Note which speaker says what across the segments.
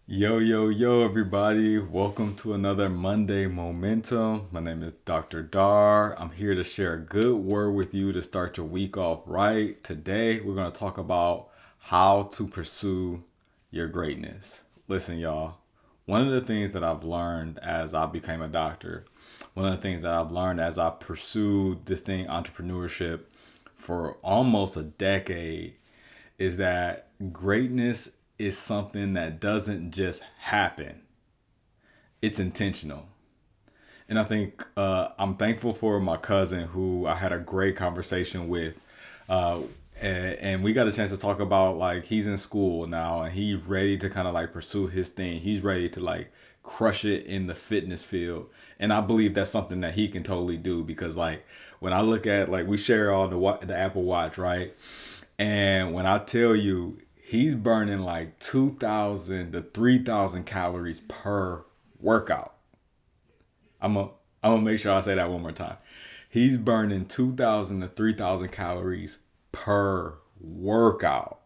Speaker 1: Yo, yo, yo, everybody. Welcome to another Monday Momentum. My name is Dr. Dar. I'm here to share a good word with you to start your week off right. Today, we're going to talk about how to pursue your greatness. Listen, y'all, one of the things that I've learned as I became a doctor, one of the things that I've learned as I pursued this thing, entrepreneurship, for almost a decade is that greatness is something that doesn't just happen. It's intentional. And I think I'm thankful for my cousin who I had a great conversation with. Uh, and we got a chance to talk about like he's in school now and he's ready to kind of like pursue his thing. He's ready to like crush it in the fitness field. And I believe that's something that he can totally do because like when I look at like we share on the Apple Watch, right? And when I tell you he's burning like 2,000 to 3,000 calories per workout. I'm gonna I'm gonna make sure I say that one more time. He's burning 2,000 to 3,000 calories per workout.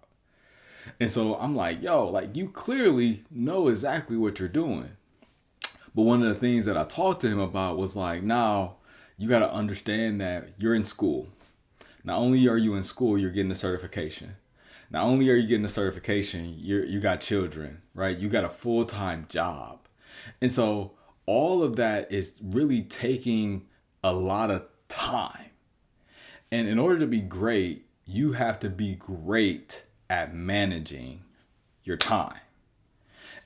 Speaker 1: And so I'm like, yo, like you clearly know exactly what you're doing. But one of the things that I talked to him about was like, now you got to understand that you're in school. Not only are you in school, you're getting a certification. Not only are you getting a certification, you got children, right? You got a full-time job. And so all of that is really taking a lot of time. And in order to be great, you have to be great at managing your time.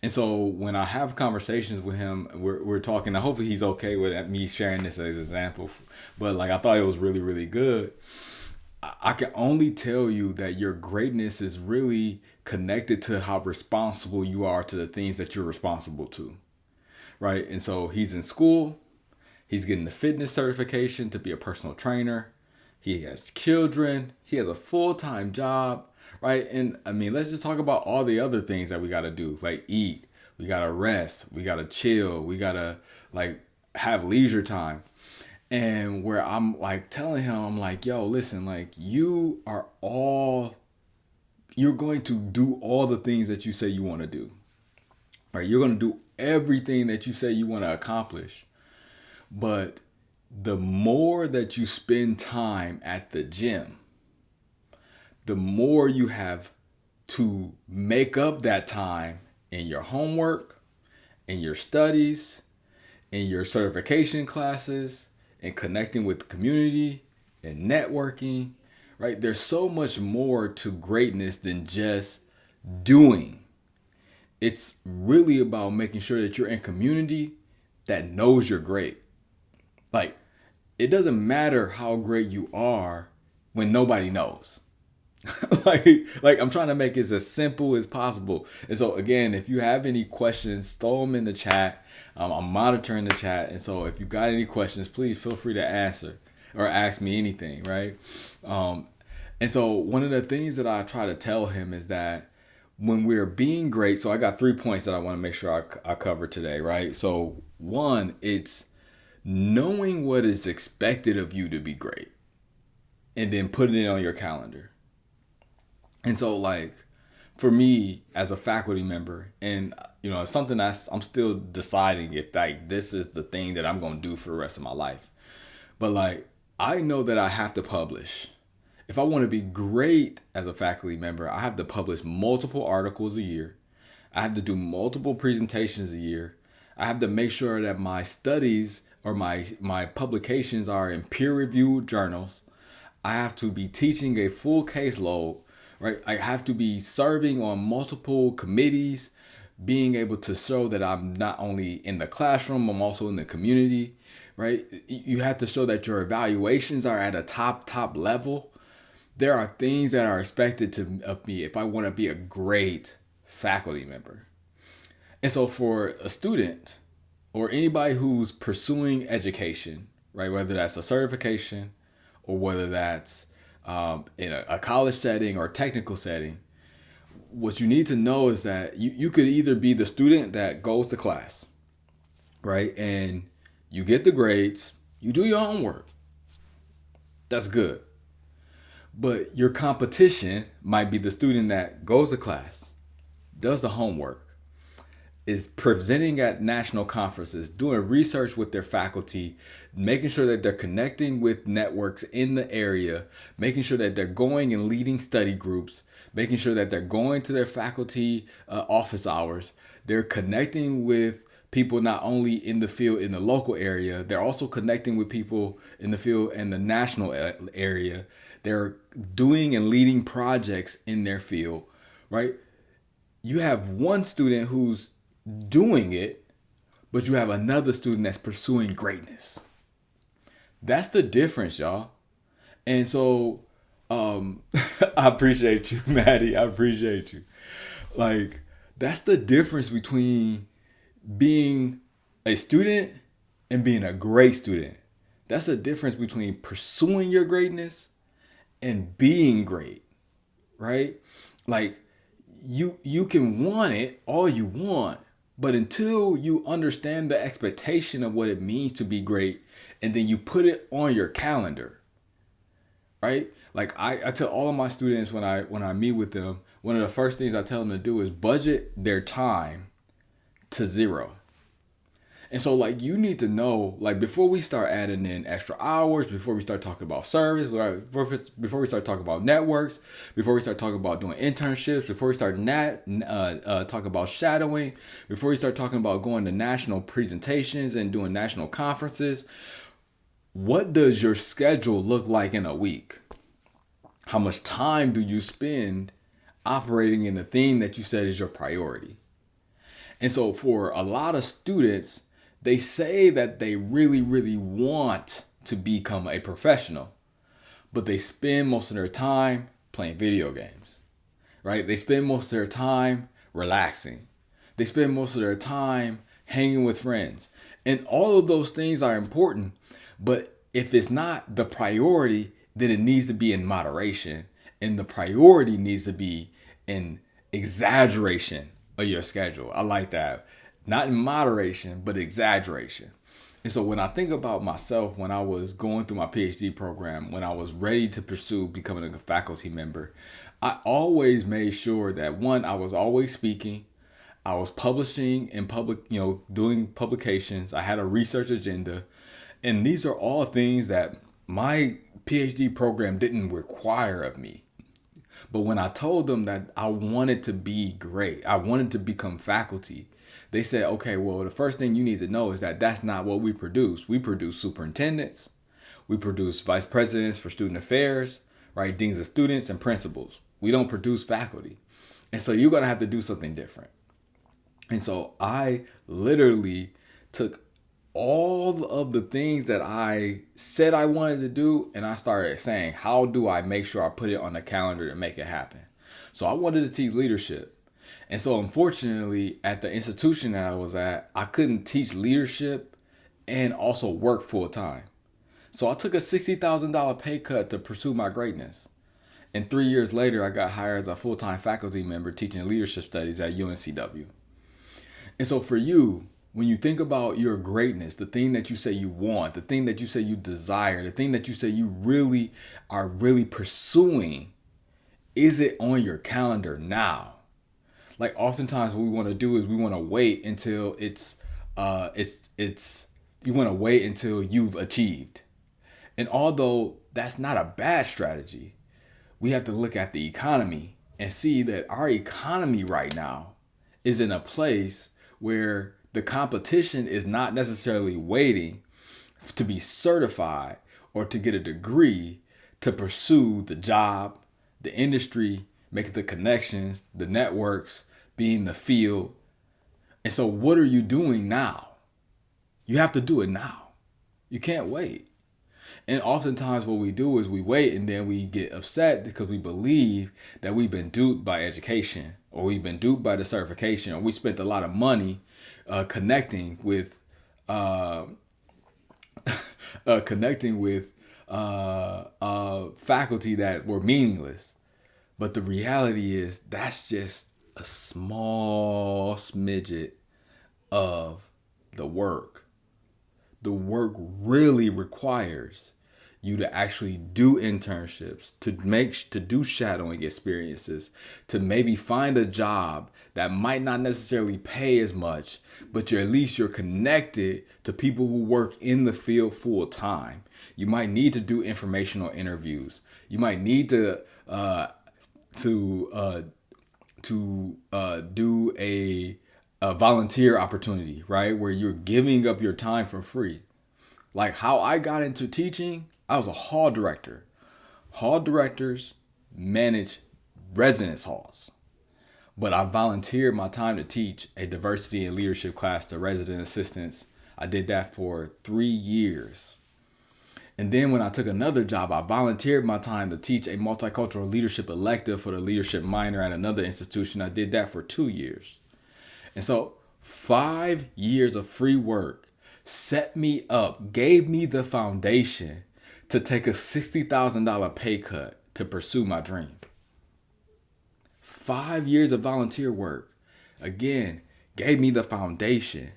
Speaker 1: And so when I have conversations with him, we're talking. And hopefully he's okay with me sharing this as an example. But like I thought it was really really good. I can only tell you that your greatness is really connected to how responsible you are to the things that you're responsible to, right? And so he's in school, he's getting the fitness certification to be a personal trainer. He has children, he has a full-time job, right? And I mean, let's just talk about all the other things that we got to do, like eat, we got to rest, we got to chill, we got to like have leisure time. And where I'm like telling him, I'm like, yo, listen, like you're going to do all the things that you say you want to do, right? You're going to do everything that you say you want to accomplish. But the more that you spend time at the gym, the more you have to make up that time in your homework, in your studies, in your certification classes, and connecting with the community and networking, right? There's so much more to greatness than just doing. It's really about making sure that you're in community that knows you're great. Like, it doesn't matter how great you are when nobody knows. like like I'm trying to make it as simple as possible. And so again, if you have any questions, throw them in the chat. I'm monitoring the chat, and so if you got any questions, please feel free to answer or ask me anything, right? um and so one of the things that I try to tell him is that when we're being great, so I got 3 points that I want to make sure I cover today, right? So one, it's knowing what is expected of you to be great and then putting it on your calendar. And so, like, for me as a faculty member, and it's something I'm still deciding if like this is the thing that I'm gonna do for the rest of my life. But like, I know that I have to publish. If I want to be great as a faculty member, I have to publish multiple articles a year. I have to do multiple presentations a year. I have to make sure that my studies or my publications are in peer-reviewed journals. I have to be teaching a full caseload, right? I have to be serving on multiple committees, being able to show that I'm not only in the classroom, I'm also in the community, right? You have to show that your evaluations are at a top level. There are things that are expected of me if I want to be a great faculty member. And so for a student or anybody who's pursuing education, right, whether that's a certification or whether that's in a college setting or technical setting, what you need to know is that you could either be the student that goes to class, right, and you get the grades, you do your homework. That's good. But your competition might be the student that goes to class, does the homework, is presenting at national conferences, doing research with their faculty, making sure that they're connecting with networks in the area, making sure that they're going and leading study groups, making sure that they're going to their faculty office hours. They're connecting with people not only in the field in the local area, they're also connecting with people in the field in the national area. They're doing and leading projects in their field, right? You have one student who's doing it, but you have another student that's pursuing greatness. That's the difference, y'all. And so, I appreciate you, Maddie. I appreciate you. Like, that's the difference between being a student and being a great student. That's the difference between pursuing your greatness and being great, right? Like, you can want it all you want, but until you understand the expectation of what it means to be great, and then you put it on your calendar, right? Like I tell all of my students when I meet with them, one of the first things I tell them to do is budget their time to zero. And so, like, you need to know, like, before we start adding in extra hours, before we start talking about service, before we start talking about networks, before we start talking about doing internships, before we start talking about shadowing, before we start talking about going to national presentations and doing national conferences, what does your schedule look like in a week? How much time do you spend operating in the thing that you said is your priority? And so for a lot of students, they say that they really, really want to become a professional, but they spend most of their time playing video games, right? They spend most of their time relaxing. They spend most of their time hanging with friends. And all of those things are important, but if it's not the priority, then it needs to be in moderation. And the priority needs to be in exaggeration of your schedule. I like that. Not in moderation, but exaggeration. And so when I think about myself, when I was going through my PhD program, when I was ready to pursue becoming a faculty member, I always made sure that one, I was always speaking, I was publishing in public, doing publications. I had a research agenda. And these are all things that my PhD program didn't require of me. But when I told them that I wanted to be great, I wanted to become faculty, they said, okay, well, the first thing you need to know is that that's not what we produce. We produce superintendents. We produce vice presidents for student affairs, right? Deans of students and principals. We don't produce faculty. And so you're going to have to do something different. And so I literally took all of the things that I said I wanted to do, and I started saying, how do I make sure I put it on the calendar to make it happen? So I wanted to teach leadership. And so unfortunately, at the institution that I was at, I couldn't teach leadership and also work full time. So I took a $60,000 pay cut to pursue my greatness. And 3 years later, I got hired as a full-time faculty member teaching leadership studies at UNCW. And so for you, when you think about your greatness, the thing that you say you want, the thing that you say you desire, the thing that you say you really are really pursuing, is it on your calendar now? Like oftentimes what we want to do is we want to wait until you want to wait until you've achieved. And although that's not a bad strategy, we have to look at the economy and see that our economy right now is in a place where the competition is not necessarily waiting to be certified or to get a degree to pursue the job, the industry, make the connections, the networks, be in the field. And so what are you doing now? You have to do it now. You can't wait. And oftentimes what we do is we wait and then we get upset because we believe that we've been duped by education, or we've been duped by the certification, or we spent a lot of money connecting with faculty that were meaningless. But the reality is that's just a small smidget of the work. The work really requires you to actually do internships, to do shadowing experiences, to maybe find a job that might not necessarily pay as much, but at least you're connected to people who work in the field full time. You might need to do informational interviews. You might need to do a volunteer opportunity, right? Where you're giving up your time for free. Like how I got into teaching, I was a hall director. Hall directors manage residence halls. But I volunteered my time to teach a diversity and leadership class to resident assistants. I did that for 3 years. And then when I took another job, I volunteered my time to teach a multicultural leadership elective for the leadership minor at another institution. I did that for 2 years. And so 5 years of free work set me up, gave me the foundation to take a $60,000 pay cut to pursue my dream. 5 years of volunteer work, again, gave me the foundation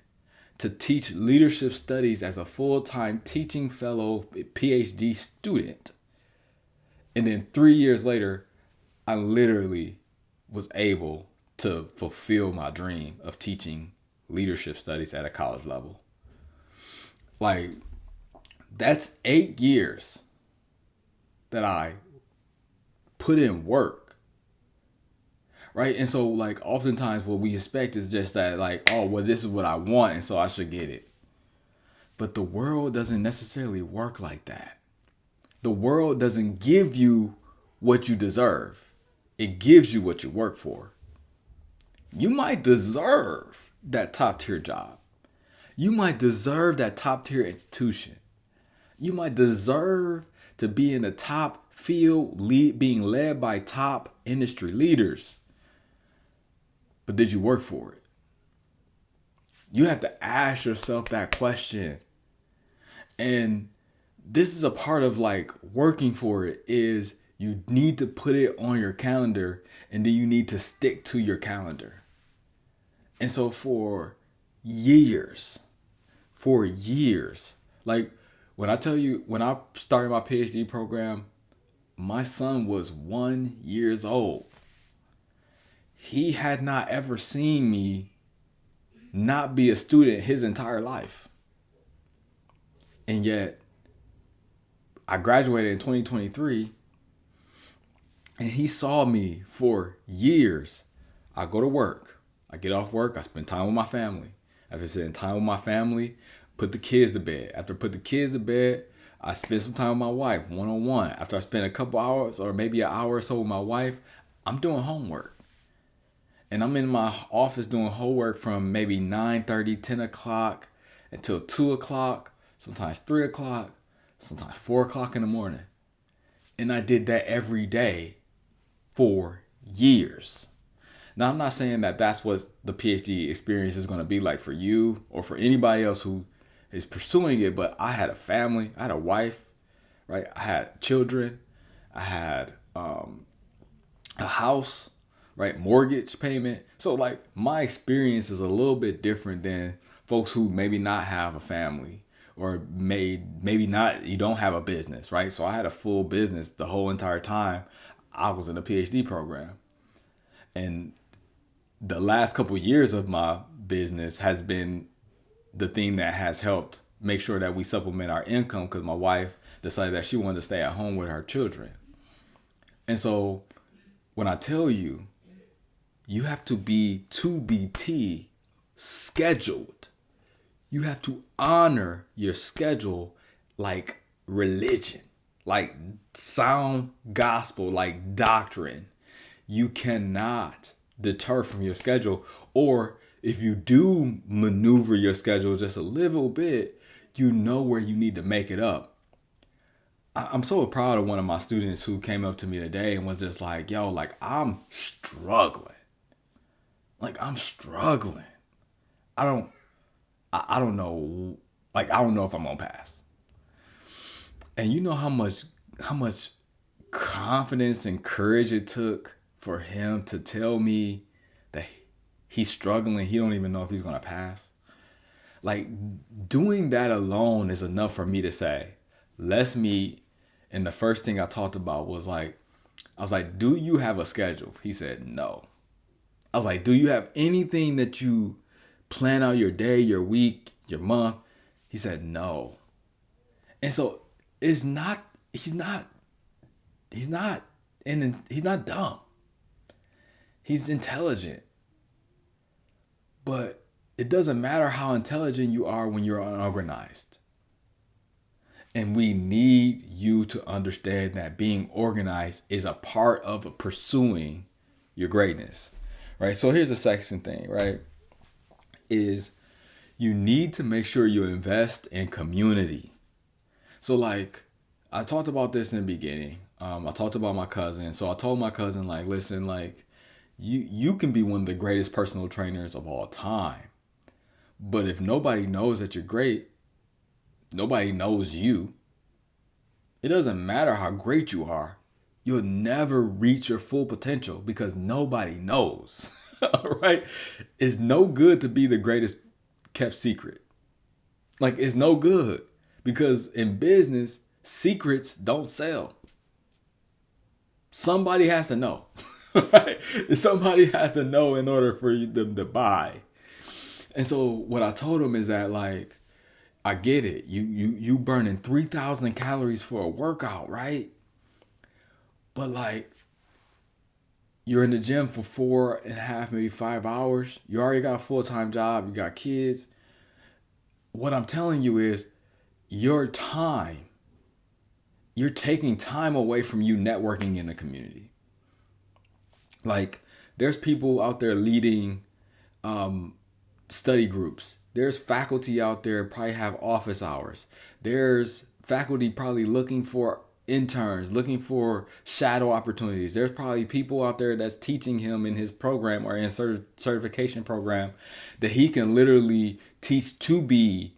Speaker 1: to teach leadership studies as a full-time teaching fellow PhD student. And then 3 years later, I literally was able to fulfill my dream of teaching leadership studies at a college level. Like, that's 8 years that I put in work. Right? And so, like, oftentimes what we expect is just that, like, oh, well, this is what I want, and so I should get it. But the world doesn't necessarily work like that. The world doesn't give you what you deserve. It gives you what you work for. You might deserve that top tier job. You might deserve that top tier institution. You might deserve to be in the top field, being led by top industry leaders. But did you work for it? You have to ask yourself that question. And this is a part of like working for it is you need to put it on your calendar and then you need to stick to your calendar. And so for years, like when I tell you, when I started my PhD program, my son was 1 year old. He had not ever seen me not be a student his entire life. And yet, I graduated in 2023, and he saw me for years. I go to work. I get off work. I spend time with my family. After spending time with my family, put the kids to bed. After I put the kids to bed, I spend some time with my wife, one-on-one. After I spend a couple hours or maybe an hour or so with my wife, I'm doing homework. And I'm in my office doing homework from maybe 9:30, 10 o'clock until 2 o'clock, sometimes 3 o'clock, sometimes 4 o'clock in the morning. And I did that every day for years. Now, I'm not saying that that's what the PhD experience is going to be like for you or for anybody else who is pursuing it, but I had a family, I had a wife, right? I had children, I had a house, right? Mortgage payment. So like my experience is a little bit different than folks who maybe not have a family or maybe not, you don't have a business, right? So I had a full business the whole entire time I was in a PhD program. And the last couple of years of my business has been the thing that has helped make sure that we supplement our income because my wife decided that she wanted to stay at home with her children. And so when I tell you, you have to be 2BT scheduled. You have to honor your schedule like religion, like sound gospel, like doctrine. You cannot deter from your schedule, or if you do maneuver your schedule just a little bit, you know where you need to make it up. I'm so proud of one of my students who came up to me today and was just like, yo, like I'm struggling. Like I'm struggling. I don't know. Like I don't know if I'm gonna pass. And you know how much confidence and courage it took for him to tell me that he's struggling. He don't even know if he's gonna pass. Like doing that alone is enough for me to say, let's meet. And the first thing I talked about was like, I was like, do you have a schedule? He said, no. I was like, do you have anything that you plan out your day, your week, your month? He said, no. And so it's not, he's not, and he's not dumb. He's intelligent. But it doesn't matter how intelligent you are when you're unorganized. And we need you to understand that being organized is a part of pursuing your greatness, right? So here's the second thing, right? Is you need to make sure you invest in community. So like I talked about this in the beginning. I talked about my cousin. So I told my cousin, like, listen, like you can be one of the greatest personal trainers of all time. But if nobody knows that you're great, nobody knows you. It doesn't matter how great you are. You'll never reach your full potential because nobody knows. Right? It's no good to be the greatest kept secret. Like, it's no good because in business, secrets don't sell. Somebody has to know. Right? Somebody has to know in order for them to buy. And so what I told him is that, like, I get it. You burning 3,000 calories for a workout, right? But like, you're in the gym for 4.5, maybe 5 hours. You already got a full-time job. You got kids. What I'm telling you is your time. You're taking time away from you networking in the community. Like, there's people out there leading study groups. There's faculty out there probably have office hours. There's faculty probably looking for interns, looking for shadow opportunities. There's probably people out there that's teaching him in his program or in certification program that he can literally teach to be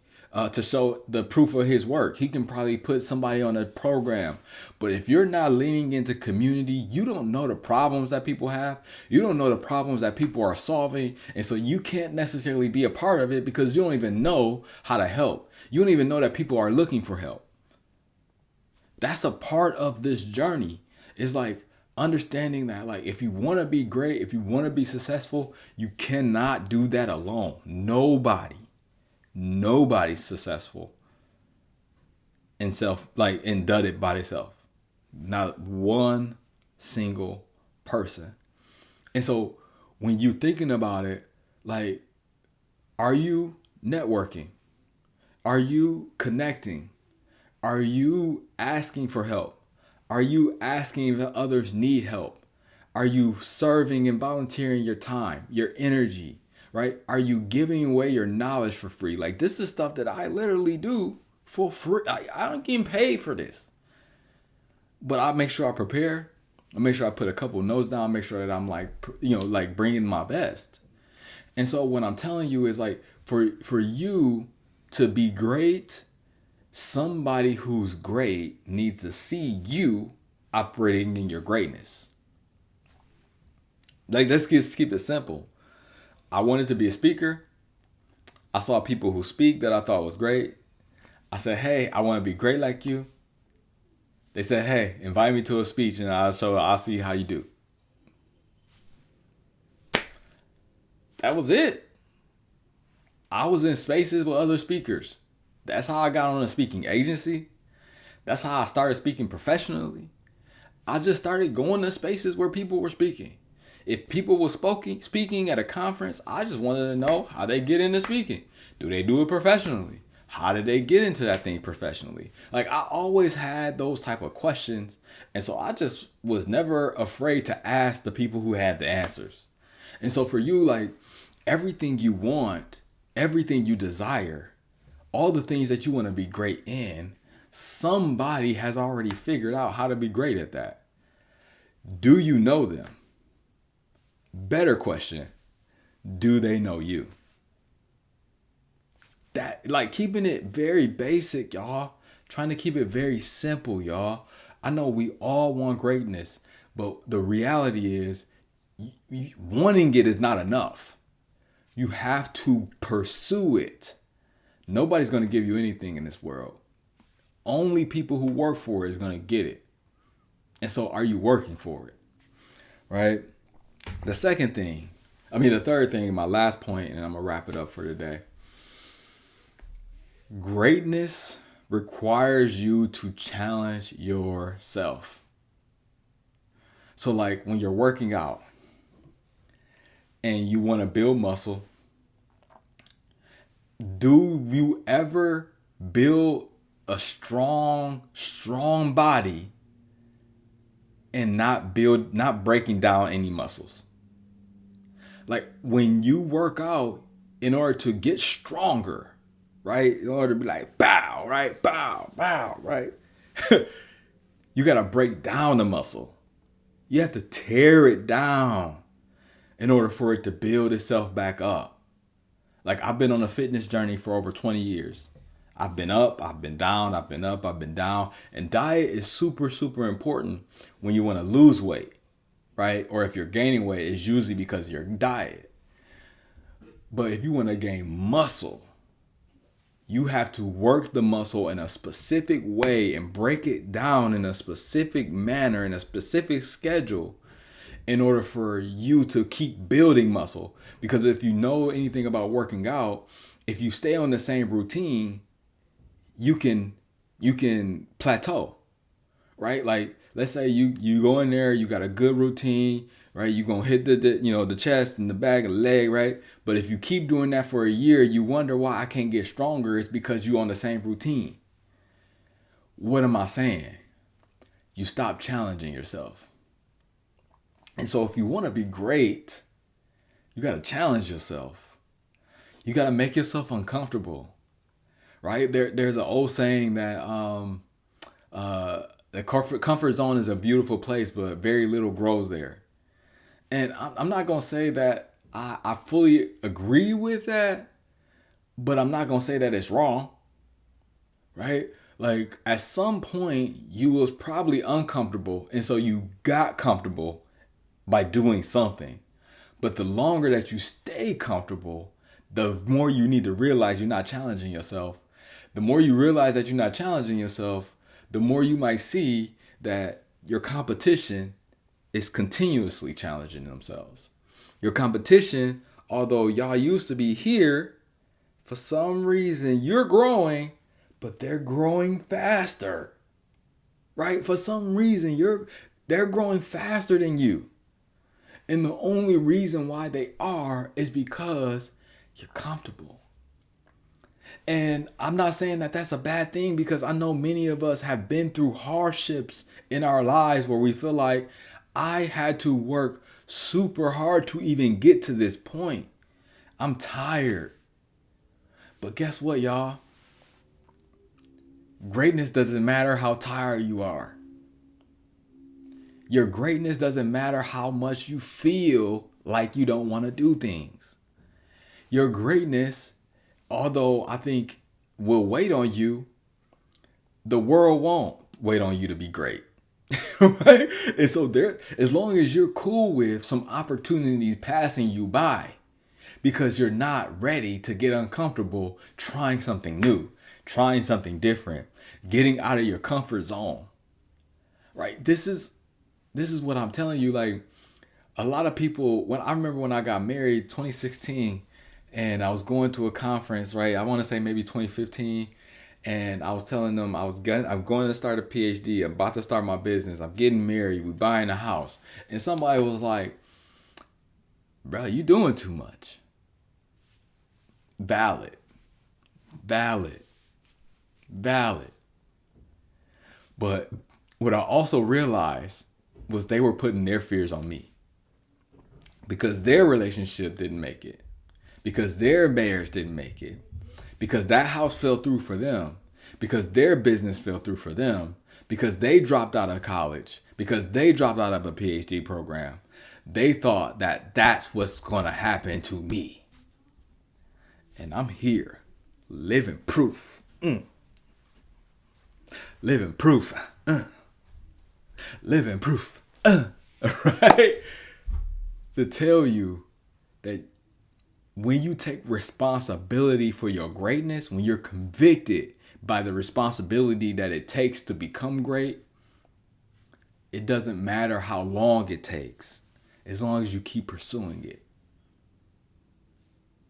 Speaker 1: to show the proof of his work. He can probably put somebody on a program. But if you're not leaning into community, you don't know the problems that people have. You don't know the problems that people are solving. And so you can't necessarily be a part of it because you don't even know how to help. You don't even know that people are looking for help. That's a part of this journey. It's like understanding that, like, if you want to be great, if you want to be successful, you cannot do that alone. Nobody's successful and done it by themselves. Not one single person. And so when you're thinking about it, like, are you networking? Are you connecting? Are you asking for help? Are you asking if others need help? Are you serving and volunteering your time, your energy? Right? Are you giving away your knowledge for free? Like, this is stuff that I literally do for free. I don't get paid for this. But I make sure I prepare. I make sure I put a couple notes down. Make sure that I'm like bringing my best. And so what I'm telling you is, like, for you to be great, somebody who's great needs to see you operating in your greatness. Like, let's just keep it simple. I wanted to be a speaker. I saw people who speak that I thought was great. I said, hey, I want to be great like you. They said, hey, invite me to a speech and I'll see how you do. That was it. I was in spaces with other speakers. That's how I got on a speaking agency. That's how I started speaking professionally. I just started going to spaces where people were speaking. If people were speaking at a conference, I just wanted to know how they get into speaking. Do they do it professionally? How did they get into that thing professionally? Like, I always had those type of questions. And so I just was never afraid to ask the people who had the answers. And so for you, like, everything you want, everything you desire, all the things that you want to be great in, somebody has already figured out how to be great at that. Do you know them? Better question, do they know you? That, like, keeping it very basic, y'all. Trying to keep it very simple, y'all. I know we all want greatness, but the reality is wanting it is not enough. You have to pursue it. Nobody's going to give you anything in this world. only people who work for it is going to get it. And so are you working for it? Right? The third thing, my last point, and I'm going to wrap it up for today. Greatness requires you to challenge yourself. So like when you're working out and you want to build muscle, do you ever build a strong body and not breaking down any muscles? Like when you work out, in order to get stronger, right? In order to be like, bow, right? Bow, right? You got to break down the muscle. You have to tear it down in order for it to build itself back up. Like I've been on a fitness journey for over 20 years. I've been up, I've been down, I've been up, I've been down. And diet is super, super important when you want to lose weight, right? Or if you're gaining weight, it's usually because of your diet. But if you want to gain muscle, you have to work the muscle in a specific way and break it down in a specific manner, in a specific schedule, in order for you to keep building muscle. Because if you know anything about working out, if you stay on the same routine, you can plateau, right? Like let's say you go in there, you got a good routine, right? You're going to hit the chest and the back and the leg, right? But if you keep doing that for a year, you wonder why I can't get stronger. It's because you're on the same routine. What am I saying? You stop challenging yourself. And so if you want to be great, you got to challenge yourself. You got to make yourself uncomfortable, right? There's an old saying that the comfort zone is a beautiful place, but very little grows there. And I'm not going to say that I fully agree with that, but I'm not going to say that it's wrong, right? Like at some point you was probably uncomfortable. And so you got comfortable by doing something. But the longer that you stay comfortable, the more you need to realize you're not challenging yourself. The more you realize that you're not challenging yourself, the more you might see that your competition is continuously challenging themselves. Your competition, although y'all used to be here, for some reason you're growing, but they're growing faster, right? For some reason they're growing faster than you. And the only reason why they are is because you're comfortable. And I'm not saying that that's a bad thing, because I know many of us have been through hardships in our lives where we feel like I had to work super hard to even get to this point. I'm tired. But guess what, y'all? Greatness doesn't matter how tired you are. Your greatness doesn't matter how much you feel like you don't want to do things. Your greatness, although I think will wait on you, the world won't wait on you to be great. Right? And so as long as you're cool with some opportunities passing you by, because you're not ready to get uncomfortable trying something new, trying something different, getting out of your comfort zone. Right? This is what I'm telling you. Like a lot of people, I remember when I got married 2016, and I was going to a conference, right? I want to say maybe 2015. And I was telling them I'm going to start a PhD, I'm about to start my business, I'm getting married, we're buying a house. And somebody was like, bro, you doing too much. Valid. But what I also realized was they were putting their fears on me, because their relationship didn't make it, because their marriage didn't make it, because that house fell through for them, because their business fell through for them, because they dropped out of college, because they dropped out of a PhD program. They thought that that's what's going to happen to me. And I'm here, living proof. Living proof. Living proof. Right? To tell you that when you take responsibility for your greatness, when you're convicted by the responsibility that it takes to become great, it doesn't matter how long it takes, as long as you keep pursuing it.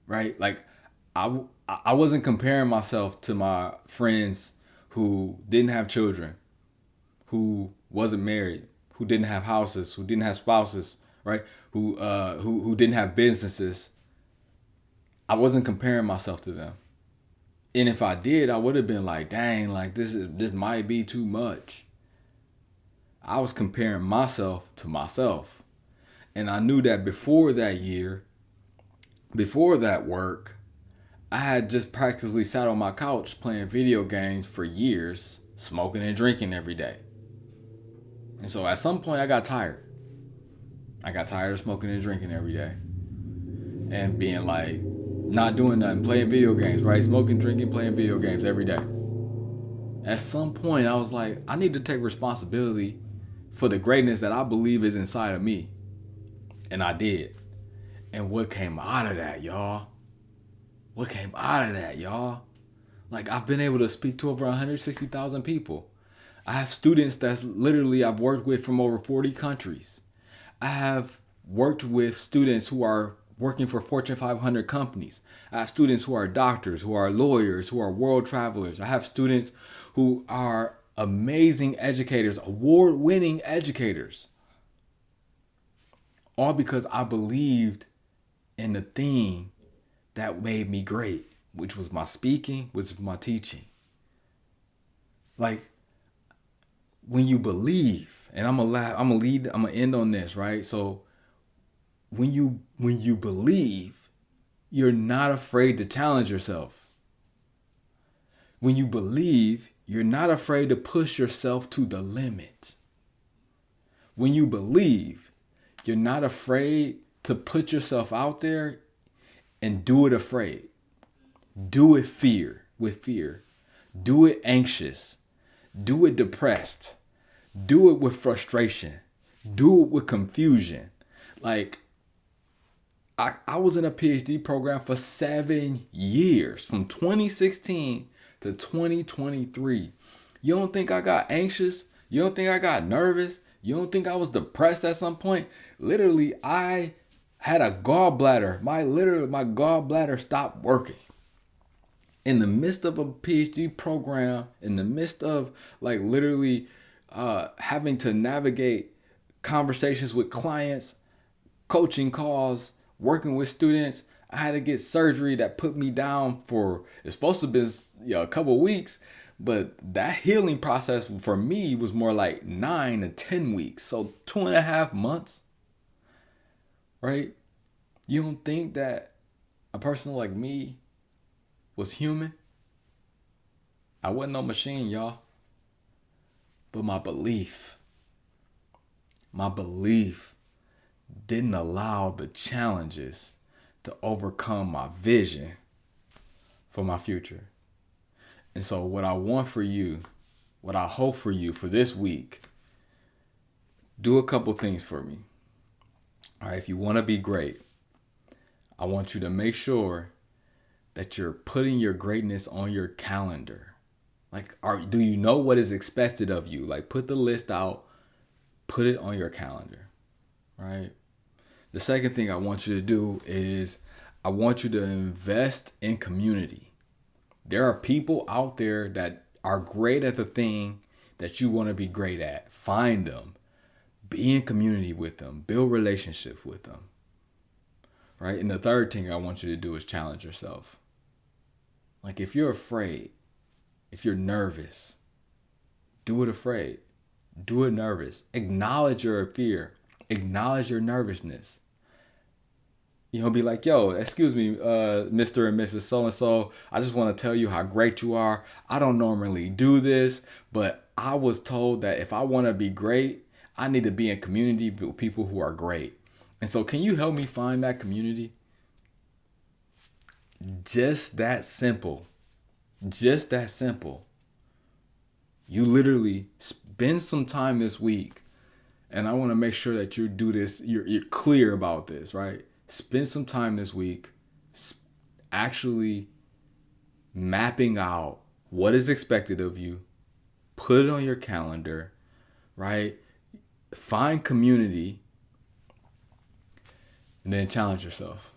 Speaker 1: Right? Like, I wasn't comparing myself to my friends who didn't have children, who wasn't married, who didn't have houses, who didn't have spouses, right? Who didn't have businesses. I wasn't comparing myself to them. And if I did, I would have been like, dang, like this might be too much. I was comparing myself to myself. And I knew that before that year, before that work, I had just practically sat on my couch playing video games for years, smoking and drinking every day. And so at some point I got tired. I got tired of smoking and drinking every day. And being like, not doing nothing, playing video games, right? Smoking, drinking, playing video games every day. At some point I was like, I need to take responsibility for the greatness that I believe is inside of me. And I did. And what came out of that, y'all? What came out of that, y'all? Like, I've been able to speak to over 160,000 people. I have students that's literally I've worked with from over 40 countries. I have worked with students who are working for Fortune 500 companies. I have students who are doctors, who are lawyers, who are world travelers. I have students who are amazing educators, award-winning educators. All because I believed in the thing that made me great, which was my speaking, which was my teaching. Like, when you believe, and I'm gonna end on this, right? So when you believe, you're not afraid to challenge yourself. When you believe, you're not afraid to push yourself to the limit. When you believe, you're not afraid to put yourself out there and do it afraid. Do it with fear. Do it anxious. Do it depressed. Do it with frustration. Do it with confusion. Like, I was in a PhD program for 7 years, from 2016 to 2023. You don't think I got anxious? You don't think I got nervous? You don't think I was depressed at some point? Literally, I had a gallbladder. My gallbladder stopped working. In the midst of a PhD program, in the midst of like literally having to navigate conversations with clients, coaching calls, working with students, I had to get surgery that put me down for, it's supposed to be a couple of weeks, but that healing process for me was more like 9 to 10 weeks. So 2.5 months, right? You don't think that a person like me was human? I wasn't no machine, y'all. But my belief didn't allow the challenges to overcome my vision for my future. And so what I want for you, what I hope for you for this week, do a couple things for me. All right, if you want to be great, I want you to make sure that you're putting your greatness on your calendar. Like, do you know what is expected of you? Like, put the list out, put it on your calendar, right? The second thing I want you to do is I want you to invest in community. There are people out there that are great at the thing that you want to be great at. Find them. Be in community with them. Build relationships with them. Right? And the third thing I want you to do is challenge yourself. Like, if you're afraid, if you're nervous, do it afraid. Do it nervous. Acknowledge your fear. Acknowledge your nervousness. You know, be like, yo, excuse me, Mr. and Mrs. So-and-so. I just want to tell you how great you are. I don't normally do this, but I was told that if I want to be great, I need to be in community with people who are great. And so can you help me find that community? Just that simple. Just that simple. You literally spend some time this week, and I want to make sure that you do this, you're clear about this, right? Spend some time this week actually mapping out what is expected of you, put it on your calendar, right? Find community, and then challenge yourself.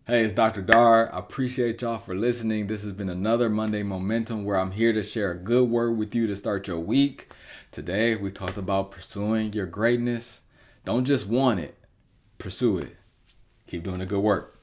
Speaker 1: Hey, it's Dr. Dar. I appreciate y'all for listening. This has been another Monday Momentum where I'm here to share a good word with you to start your week. Today, we talked about pursuing your greatness. Don't just want it, pursue it. Keep doing the good work.